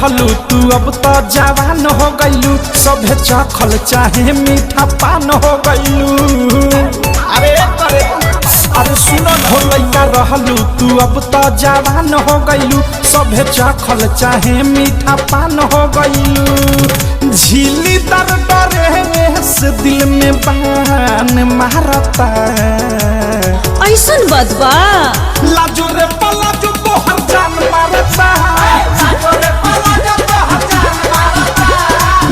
रहलू तू अब तो जवान हो गईलू, सभे चखल चाहे मीठा पान हो गईलू। अरे सुनो हो लइका रहलू तू अब तो जवान हो गईलू, सभे चखल चाहे मीठा पान हो गईलू। झीली दर डरे से दिल में बान मारता, ऐसन बदबा लाजो रे पलाजो तोहर जान मारता, लाजो रे पलाजो तोहर जान मारता,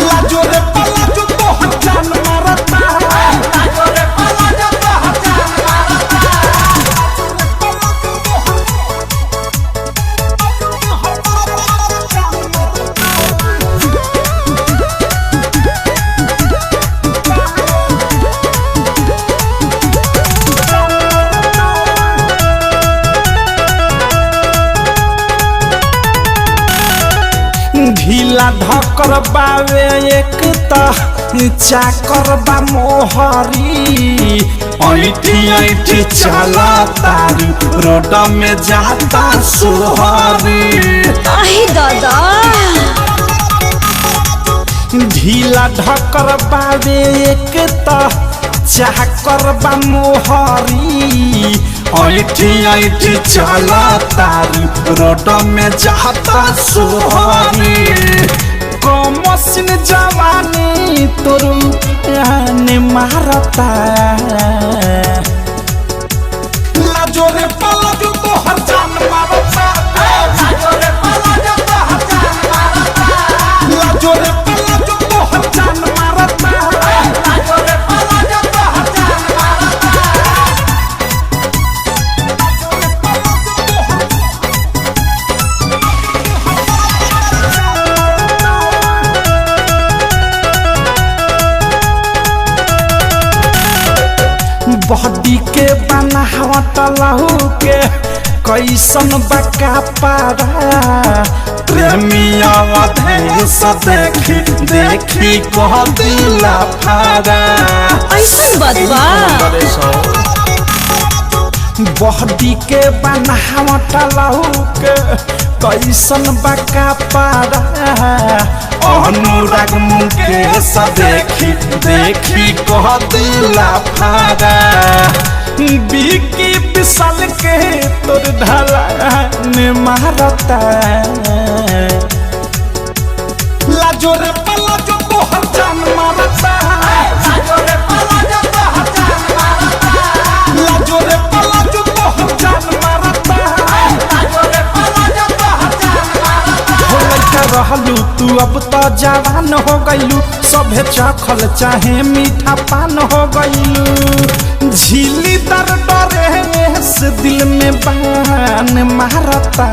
लाजो रे पलाजो तोहर जान मारता, लाजो रे पलाजो तोहर जान मारता। ढीला ढकर बावे एक चाकर बा मोहरी, ऐठी ऐठी चला तारी रोड में जाता सोहरी। आहे दादा ढीला ढकर बावे एक चाकर बा मोहरी, ऐठी ऐठी चला तारी रोड में जाता सोहरी। कमसिन जवानी तोरू ने मारता, लाजो रे पलाजो तोहर जान मारता, लाजो रे पलाजो तोहर जान मारता, लाजो रे पलाजो तोहर जान मारता, लाजो रे पलाजो तोहर जान मारता। बॉडी के बनावट लहू के कैसन बका पारा, प्रेमिया देश देखी देखी कह दिला फारा। ऐसन बदबा बॉडी के बनावट लहू के कैसन बका पारा, अनुराग मुकेश देखी देखी कह दिला फारा। बिकी विशाल के तोर ढाला ने मारता, लाजो रे पलाजो तोहर जान मारता, लाजो रे पलाजो तोहर जान मारता, लाजो रे पलाजो तोहर जान मारता, लाजो रे पलाजो तोहर जान मारता। हो लइका रहलू तू अब तो जवान हो गईलू, सभे चखल चाहे मीठा पान हो गईलू। झीली दर डरे से दिल में बान मारता,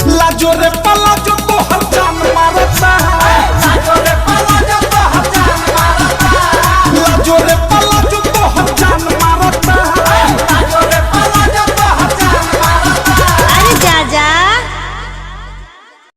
लाजो रे पलाजो तोहर जान मारता,